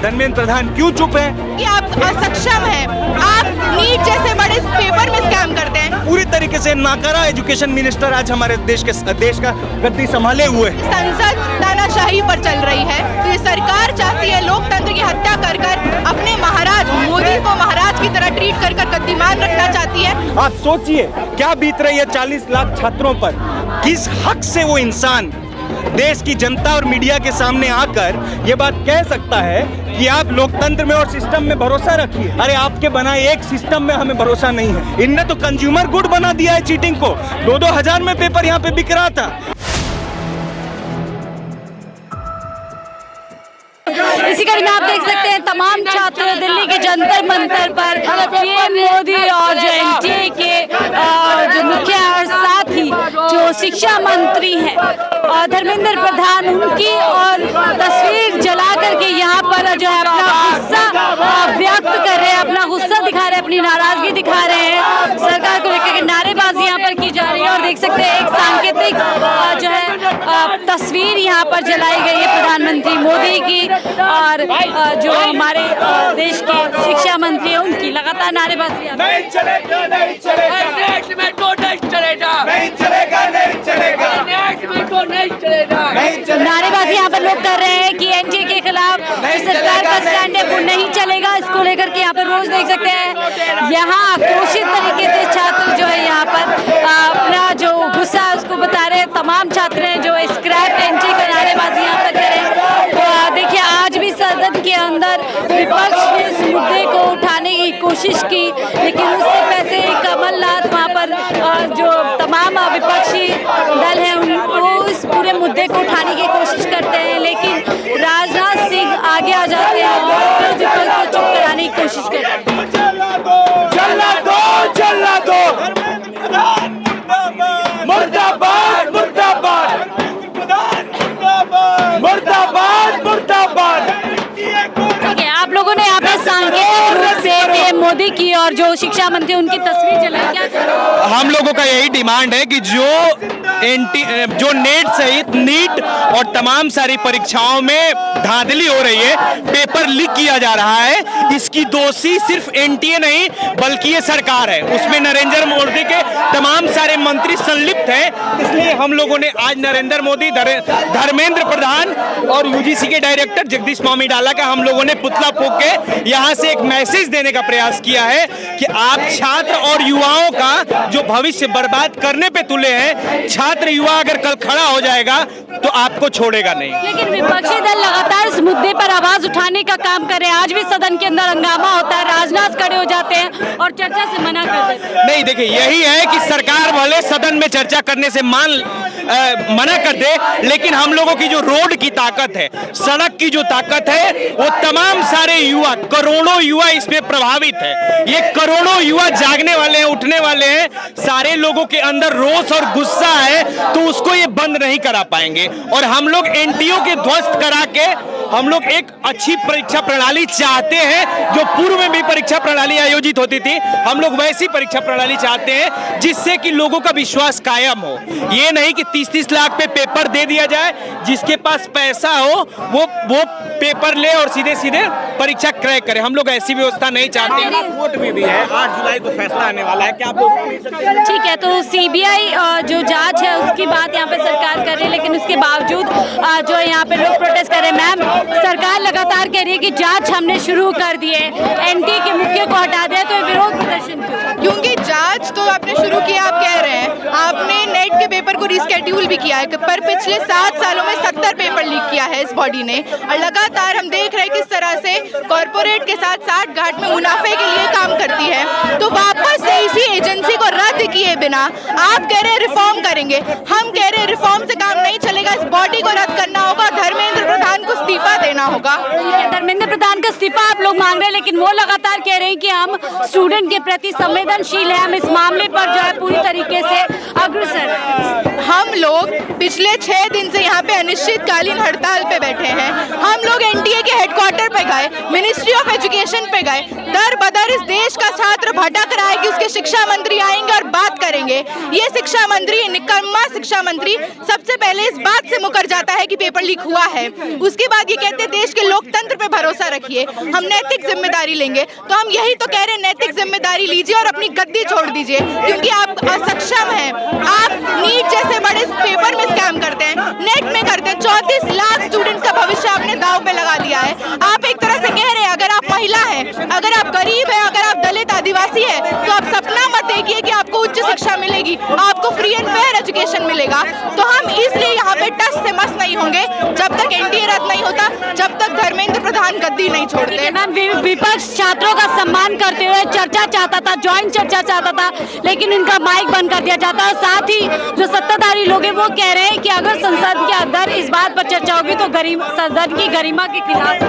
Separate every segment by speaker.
Speaker 1: धर्मेंद्र प्रधान क्यों चुप है?
Speaker 2: कि आप असक्षम हैं, आप नीट जैसे बड़े पेपर में स्कैम करते हैं।
Speaker 1: पूरी तरीके से नाकारा एजुकेशन मिनिस्टर आज हमारे देश का गद्दी संभाले हुए है।
Speaker 2: संसद तानाशाही पर चल रही है, तो ये सरकार चाहती है लोकतंत्र की हत्या कर कर अपने महाराज मोदी को महाराज की तरह ट्रीट कर कर गद्दीमान रखना चाहती है।
Speaker 1: आप सोचिए क्या बीत रही है 40 लाख छात्रों पर। किस हक से वो इंसान देश की जनता और मीडिया के सामने आकर ये बात कह सकता है कि आप लोकतंत्र में और सिस्टम में भरोसा रखिए। अरे आपके बनाए एक सिस्टम में हमें भरोसा नहीं है। इनने तो कंज्यूमर गुड बना दिया है चीटिंग को। 2-2 हजार में पेपर यहाँ पे बिक रहा था।
Speaker 3: इसी कड़ी में आप देख सकते हैं तमाम छात्र दिल्ली के जंतर मंतर पर पीएम मोदी और जो एनटीए के जो मुखिया और साथ ही जो शिक्षा मंत्री हैं धर्मेंद्र प्रधान उनकी और तस्वीर जला करके यहाँ पर जो है अपना गुस्सा व्यक्त कर रहे हैं, अपना गुस्सा दिखा रहे हैं, अपनी नाराजगी दिखा रहे हैं। सरकार को लेकर के नारेबाजी यहाँ पर की जा रही है और देख सकते हैं एक सांकेतिक जो है तस्वीर यहाँ पर जलाई गई है प्रधानमंत्री मोदी की और जो हमारे देश के शिक्षा मंत्री हैं उनकी लगातार नारेबाजी।
Speaker 4: नहीं चलेगा, नहीं चलेगा, नेक्स्ट में तो नहीं चलेगा, नहीं चलेगा, नहीं चलेगा, नेक्स्ट में तो नहीं चलेगा, नहीं चलेगा।
Speaker 3: नारेबाजी यहाँ पर लोग कर रहे हैं कि एनटीए के खिलाफ सरकार का स्टैंड है वो नहीं चलेगा। इसको लेकर के यहाँ पर रोज देख सकते हैं यहाँ आक्रोशित तरीके से छात्र जो है यहाँ पर अपना जो गुस्सा है उसको बता रहे हैं। तमाम छात्र हैं जो स्क्रैप एनटीए का नारेबाजी यहाँ पर करें। तो देखिए आज भी सदन के अंदर विपक्ष ने इस मुद्दे को उठाने की कोशिश की, लेकिन उससे पहले कमलनाथ वहाँ पर जो तमाम विपक्षी दल हैं उनको इस पूरे मुद्दे को उठाने की कोशिश करते हैं, लेकिन राजनाथ सिंह आगे आ जाते हैं और विपक्ष को चुप कराने की कोशिश करते हैं।
Speaker 4: मुर्दाबाद, मुर्दाबाद, मुर्दाबाद, मुर्दाबाद।
Speaker 3: ठीक है, आप लोगों ने यहाँ पे सांकेतिक रूप से पीएम मोदी की और जो शिक्षा मंत्री उनकी तस्वीर जलाई, क्या
Speaker 5: हम लोगों का यही डिमांड है कि जो नेट सहित नीट और तमाम सारी परीक्षाओं में धांधली हो रही है, पेपर लीक किया जा रहा है, इसकी दोषी सिर्फ एनटीए नहीं बल्कि ये सरकार है। उसमें नरेंद्र मोदी के तमाम सारे मंत्री संलिप्त हैं। इसलिए हम लोगों ने आज नरेंद्र मोदी, धर्मेंद्र प्रधान और यूजीसी के डायरेक्टर जगदीश मामिडाला का हम लोगों ने पुतला फूंक के यहाँ से एक मैसेज देने का प्रयास किया है कि आप छात्र और युवाओं का जो भविष्य बर्बाद करने पे तुले हैं, छात्र युवा अगर कल खड़ा हो जाएगा तो आपको छोड़ेगा नहीं।
Speaker 3: लेकिन विपक्षी दल लगातार इस मुद्दे पर आवाज उठाने का काम कर रहे हैं। आज भी सदन के अंदर हंगामा होता है, राजनाथ खड़े हो जाते हैं और चर्चा से मना कर देते हैं।
Speaker 5: नहीं, देखिए यही है कि सरकार भले सदन में चर्चा करने से मना कर दे, लेकिन हम लोगों की जो रोड की ताकत है, सड़क की जो ताकत है, वो तमाम सारे युवा, करोड़ों युवा इसमें प्रभावित है। ये करोड़ों युवा जागने वाले हैं, उठने वाले हैं। सारे लोगों के अंदर रोष और गुस्सा है तो उसको ये बंद नहीं करा पाएंगे। और हम लोग एनटीए के ध्वस्त करा के हम लोग एक अच्छी परीक्षा प्रणाली चाहते हैं। जो पूर्व में भी परीक्षा प्रणाली आयोजित होती थी, हम लोग वैसी परीक्षा प्रणाली चाहते हैं जिससे कि लोगों का विश्वास कायम हो। ये नहीं कि 30-30 लाख पे पेपर दे दिया जाए, जिसके पास पैसा हो वो पेपर ले और सीधे सीधे परीक्षा क्रैक करे। हम लोग ऐसी व्यवस्था नहीं चाहते।
Speaker 1: कोर्ट में भी है, 8 जुलाई को फैसला आने वाला है। क्या आप लोग
Speaker 3: ठीक है, तो सीबीआई जो जांच है उसकी बात यहाँ पे सरकार कर रही है, लेकिन उसके बावजूद जो यहाँ पे लोग प्रोटेस्ट कर रहे हैं। मैम, सरकार लगातार कह रही है कि जांच हमने शुरू कर दी है, एनटीए के मुखिया को हटा दिया, तो विरोध प्रदर्शन क्यों?
Speaker 2: क्योंकि जांच तो आपने शुरू किया, आप कह रहे हैं, आपने नेट के पेपर को रिस्केड्यूल भी किया है, पर पिछले 7 सालों में 70 पेपर लीक किया है इस बॉडी ने। और लगातार हम देख रहे हैं किस तरह से कॉर्पोरेट के साथ साठ घाट में मुनाफे के लिए काम करती है। तो वापस से इसी एजेंसी को रद्द किए बिना आप कह रहे हैं रिफॉर्म करेंगे, हम कह रहे हैं रिफॉर्म से काम नहीं चलेगा, इस बॉडी को रद्द करना होगा, धर्मेंद्र प्रधान को इस्तीफा देना होगा।
Speaker 3: धर्मेंद्र प्रधान का इस्तीफा आप लोग मांग रहे हैं, लेकिन वो लगातार कह रहे हैं कि हम स्टूडेंट के प्रति संवेदनशील हैं, हम इस मामले पर जो है पूरी तरीके से अग्रसर हैं।
Speaker 2: हम लोग पिछले 6 दिन से यहाँ पे अनिश्चितकालीन हड़ताल पे बैठे हैं। हम लोग एनटीए के हेडक्वार्टर पे गए, मिनिस्ट्री ऑफ एजुकेशन पे गए, दर बदर इस देश का छात्र भटक रहा है कि उसके शिक्षा मंत्री आएंगे और बात करेंगे। ये शिक्षा मंत्री, निकम्मा शिक्षा मंत्री, सबसे पहले इस बात से मुकर जाता है कि पेपर लीक हुआ है, उसके बाद बाद ये कहते हैं देश के लोकतंत्र पे भरोसा रखिए, हम नैतिक जिम्मेदारी लेंगे। तो हम यही तो कह रहे हैं, नैतिक जिम्मेदारी लीजिए और अपनी गद्दी छोड़ दीजिए, क्योंकि आप असक्षम हैं। आप नीट जैसे बड़े पेपर में स्कैम करते हैं, नेट में करते हैं। 34 लाख स्टूडेंट्स का भविष्य आपने दांव पे लगा दिया है। आप एक तरह से कह रहे हैं अगर आप महिला हैं, अगर आप गरीब हैं, अगर आप दलित आदिवासी हैं, तो आप सपना मत देखिए कि आपको उच्च शिक्षा मिलेगी, आपको फ्री एंड फेयर एजुकेशन मिलेगा। तो हम इसलिए यहाँ पे टस से मस नहीं होंगे जब तक एनडीए रद्द नहीं होता, जब तक धर्मेंद्र प्रधान गद्दी नहीं छोड़ते।
Speaker 3: मैम, विपक्ष छात्रों का सम्मान करते हुए चर्चा चाहता था, ज्वाइंट चर्चा चाहता था, लेकिन इनका माइक बंद कर दिया जाता है। साथ ही जो सत्ताधारी लोग हैं वो कह रहे हैं कि अगर संसद के अंदर इस बात पर चर्चा होगी तो सदन की गरिमा के खिलाफ,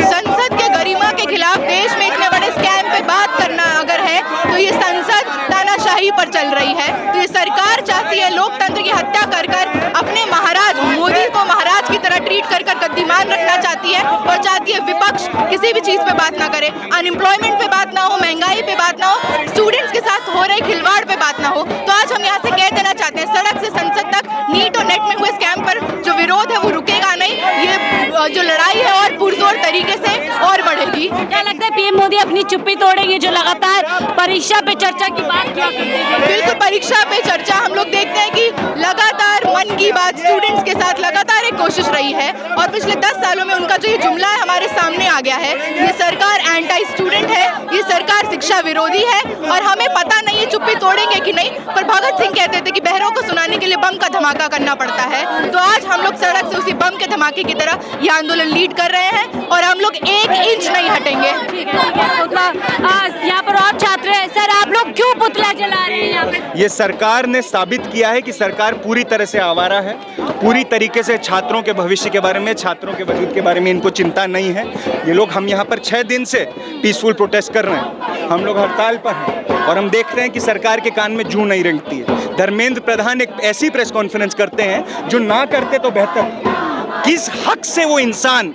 Speaker 2: संसद के गरिमा के खिलाफ देश में इतने बड़े स्कैम पे बात करना अगर है तो ये संसद तानाशाही पर चल रही है। तो ये सरकार चाहती है लोकतंत्र की हत्या कर कर अपने महाराज मोदी को महाराज की तरह ट्रीट कर कर गद्दीमान रखना चाहती है, और चाहती है विपक्ष किसी भी चीज पे बात ना करे, अनएम्प्लॉयमेंट पे बात ना हो, महंगाई पे बात ना हो, स्टूडेंट्स के साथ हो रहे खिलवाड़ पे बात ना हो। तो आज हम यहाँ से कह देना चाहते हैं, सड़क से संसद तक नीट और नेट में हुए स्कैम पर जो विरोध है वो रुकेगा नहीं। ये जो लड़ाई है और पुरजोर तरीके से और बढ़ेगी।
Speaker 3: क्या लगता है पीएम मोदी अपनी चुप्पी तोड़ेंगे जो लगातार परीक्षा पे चर्चा की बात किया करते हैं?
Speaker 2: बिल्कुल, परीक्षा पे चर्चा हम लोग देखते हैं कि लगातार मन की बात स्टूडेंट्स के साथ लगातार एक कोशिश रही है, और पिछले 10 सालों में उनका जो ये जुमला है हमारे सामने आ गया है। ये सरकार एंटी स्टूडेंट है, ये सरकार शिक्षा विरोधी है, और हमें पता नहीं है चुप्पी तोड़ेंगे कि नहीं। पर भगत सिंह कहते थे कि बहरों को सुनाने के लिए बम का धमाका करना पड़ता है। तो आज हम लोग सड़क से उसी बम के धमाके की तरह ये आंदोलन लीड कर रहे हैं, और हम लोग 1 इंच नहीं हटेंगे।
Speaker 3: यहाँ पर और छात्र हैं। सर, आप लोग क्यों पुतला जला रहे हैं यहाँ पे?
Speaker 1: ये सरकार ने साबित किया है कि सरकार पूरी तरह से आवारा है, पूरी तरीके से छात्रों के भविष्य के बारे में, छात्रों के वजूद के बारे में इनको चिंता नहीं है। ये लोग, हम यहाँ पर 6 दिन से पीसफुल प्रोटेस्ट कर रहे हैं, हम लोग हड़ताल पर हैं, और हम देख रहे हैं कि सरकार के कान में जूं नहीं रेंगती है। धर्मेंद्र प्रधान एक ऐसी प्रेस कॉन्फ्रेंस करते हैं जो ना करते तो बेहतर। किस हक से वो इंसान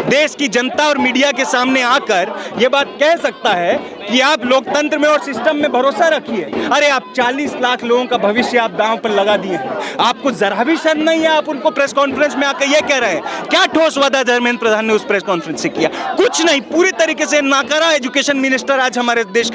Speaker 1: देश की जनता और मीडिया के सामने आकर ये बात कह सकता है कि आप लोकतंत्र में और सिस्टम में भरोसा रखिए? अरे आप 40 लाख लोगों का भविष्य आप दांव पर लगा दिए हैं। आपको जरा भी शर्म नहीं है? आप उनको प्रेस कॉन्फ्रेंस में आकर ये कह रहे हैं। क्या ठोस वादा धर्मेंद्र प्रधान ने उस प्रेस कॉन्फ्रेंस से किया? कुछ नहीं, पूरी तरीके से नाकारा एजुकेशन मिनिस्टर आज हमारे देश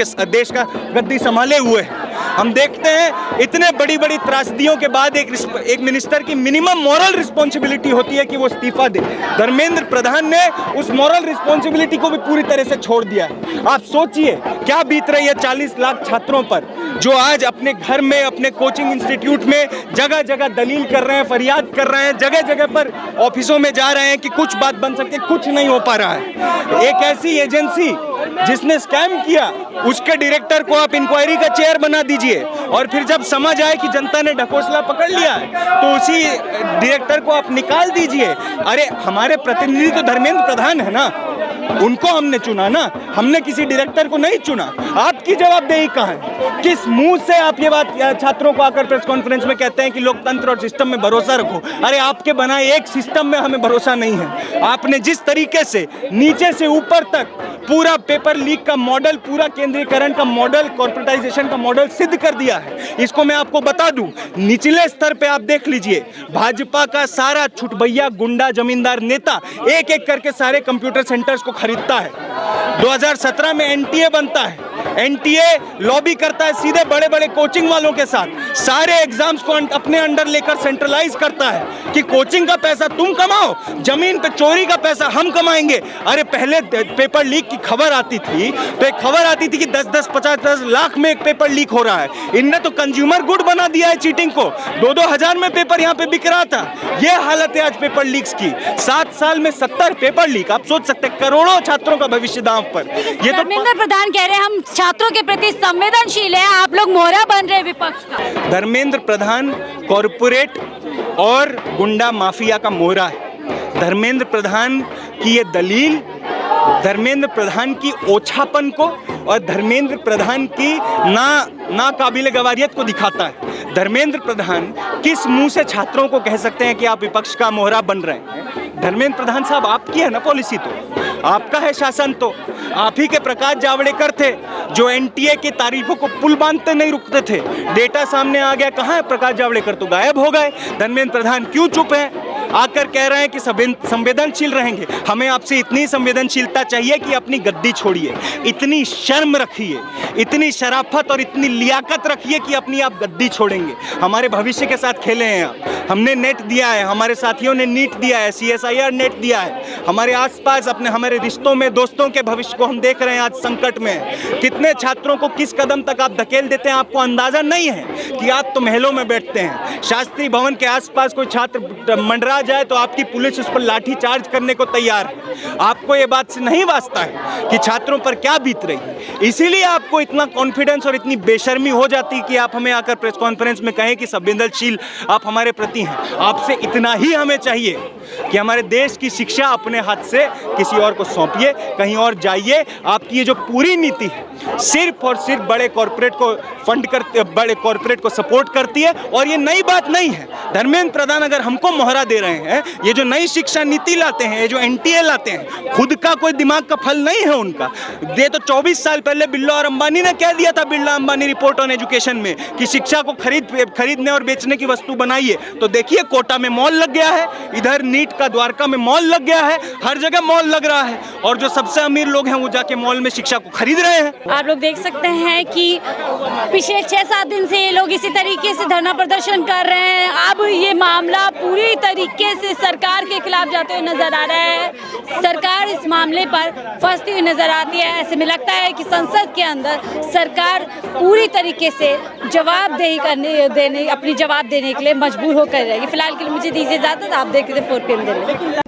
Speaker 1: का गद्दी संभाले हुए हैं। हम देखते हैं इतने बड़ी बड़ी त्रासदियों के बाद एक मिनिस्टर की मिनिमम मॉरल रिस्पॉन्सिबिलिटी होती है कि वो इस्तीफा दे। धर्मेंद्र प्रधान ने उस मॉरल रिस्पॉन्सिबिलिटी को भी पूरी तरह से छोड़ दिया है। आप सोचिए क्या बीत रही है 40 लाख छात्रों पर, जो आज अपने घर में, अपने कोचिंग इंस्टीट्यूट में जगह जगह दलील कर रहे हैं, फरियाद कर रहे हैं, जगह जगह पर ऑफिसों में जा रहे हैं कि कुछ बात बन सके, कुछ नहीं हो पा रहा है। एक ऐसी एजेंसी जिसने स्कैम किया, उसके डायरेक्टर को आप इंक्वायरी का चेयर बना दीजिए, और फिर जब समझ आए कि जनता ने ढकोसला पकड़ लिया है तो उसी डायरेक्टर को आप निकाल दीजिए। अरे हमारे प्रतिनिधि तो धर्मेंद्र प्रधान है ना, उनको हमने चुना ना, हमने किसी डायरेक्टर को नहीं चुना। आपकी जवाबदेही कहाँ है? किस मुंह से आप ये बात छात्रों को आकर प्रेस कॉन्फ्रेंस में कहते हैं कि लोकतंत्र और सिस्टम में भरोसा रखो? अरे आपके बनाए एक सिस्टम में हमें भरोसा नहीं है। आपने जिस तरीके से नीचे से ऊपर तक पूरा पेपर लीक का मॉडल, पूरा केंद्रीकरण का मॉडल, कॉर्पोरेटाइजेशन का मॉडल सिद्ध कर दिया है, इसको मैं आपको बता दूं। निचले स्तर पे आप देख लीजिए, भाजपा का सारा छुटभैया गुंडा जमींदार नेता एक एक करके सारे कंप्यूटर सेंटर्स को खरीदता है। 2017 में एनटीए बनता है, एनटीए लॉबी करता है सीधे बड़े बड़े कोचिंग वालों के साथ, सारे एग्जाम्स को अपने अंडर लेकर सेंट्रलाइज करता है कि कोचिंग का पैसा तुम कमाओ, जमीन पे चोरी का पैसा हम कमाएंगे। अरे पहले पेपर लीक की खबर आती थी तो एक खबर आती थी कि 10-10, 50-50 लाख में एक पेपर लीक हो रहा है। इनने तो कंज्यूमर गुड बना दिया है चीटिंग को। 2-2 हजार में पेपर यहाँ पे बिक रहा था। ये हालत है आज पेपर लीक्स की। 7 साल में 70 पेपर लीक, आप सोच सकते हैं करोड़ों छात्रों का भविष्य दांव पर। ये तो
Speaker 3: धर्मेंद्र प्रधान कह रहे हैं हम छात्रों के प्रति संवेदनशील है, आप लोग मोहरा बन रहे विपक्ष का।
Speaker 1: धर्मेंद्र प्रधान कॉरपोरेट और गुंडा माफिया का मोहरा है। धर्मेंद्र प्रधान की ये दलील धर्मेंद्र प्रधान की ओछापन को और धर्मेंद्र प्रधान की ना काबिल गवारियत को दिखाता है। धर्मेंद्र प्रधान किस मुंह से छात्रों को कह सकते हैं कि आप विपक्ष का मोहरा बन रहे हैं? धर्मेंद्र प्रधान साहब, आपकी है ना पॉलिसी, तो आपका है शासन, तो आप ही के प्रकाश जावड़ेकर थे जो एनटीए की तारीफों को पुल बांधते नहीं रुकते थे। डेटा सामने आ गया, कहाँ है प्रकाश जावड़ेकर? तो गायब हो गए। धर्मेंद्र प्रधान क्यों चुप है? आकर कह रहे हैं कि संवेदनशील रहेंगे। हमें आपसे इतनी संवेदनशीलता चाहिए कि अपनी गद्दी छोड़िए, इतनी शर्म रखिए, इतनी शराफत और इतनी लियाकत रखिए कि अपनी आप गद्दी छोड़ेंगे। हमारे भविष्य के साथ खेले हैं आप। हमने नेट दिया है, हमारे साथियों ने नीट दिया है, CSIR नेट दिया है। हमारे आसपास हमारे रिश्तों में दोस्तों के भविष्य को हम देख रहे हैं आज संकट में। कितने छात्रों को किस कदम तक आप धकेल देते हैं, आपको अंदाजा नहीं है कि आप तो महलों में बैठते हैं। शास्त्री भवन के आसपास कोई छात्र मंडरा जाए तो आपकी पुलिस उस पर लाठी चार्ज करने को तैयार है। आपको ये बात से नहीं वास्ता है कि छात्रों पर क्या बीत रही है। इसीलिए आपको इतना कॉन्फिडेंस और इतनी बेशर्मी हो जाती है कि आप हमें आकर प्रेस कॉन्फ्रेंस में कहें कि संवेदनशील आप हमारे प्रति हैं। आपसे इतना ही हमें चाहिए कि हमारे देश की शिक्षा अपने हाथ से किसी और को सौंपिए, कहीं और जाइए। आपकी ये जो पूरी नीति है सिर्फ और सिर्फ बड़े कॉर्पोरेट को फंड करती, बड़े कॉर्पोरेट को सपोर्ट करती है। और ये नई बात नहीं है। धर्मेंद्र प्रधान अगर हमको मोहरा दे रहे हैं, ये जो नई शिक्षा नीति लाते हैं, ये जो NTA लाते हैं, खुद का कोई दिमाग का फल नहीं है उनका। ये तो 24 साल पहले बिरला और अंबानी ने कह दिया था, Birla Ambani report on education में, कि शिक्षा को खरीदने और बेचने की वस्तु बनाइए। तो देखिए कोटा में मॉल लग गया है, इधर नीट का द्वारका में मॉल लग गया है, हर जगह मॉल लग रहा है। और जो सबसे अमीर लोग हैं वो जाके मॉल में शिक्षा को खरीद रहे हैं।
Speaker 3: आप लोग देख सकते हैं कि पिछले 6-7 दिन से ये लोग इसी तरीके से धरना प्रदर्शन कर रहे हैं। अब ये मामला पूरी तरीके से सरकार के खिलाफ जाते हुए नजर आ रहा है। सरकार इस मामले पर फंसती हुई नजर आती है। ऐसे में लगता है कि संसद के अंदर सरकार पूरी तरीके से अपनी जवाब देने के लिए मजबूर होकर रहेगी। फिलहाल के लिए मुझे दीजिए इजाजत। आप देख रहे थे 4 PM दिल्ली।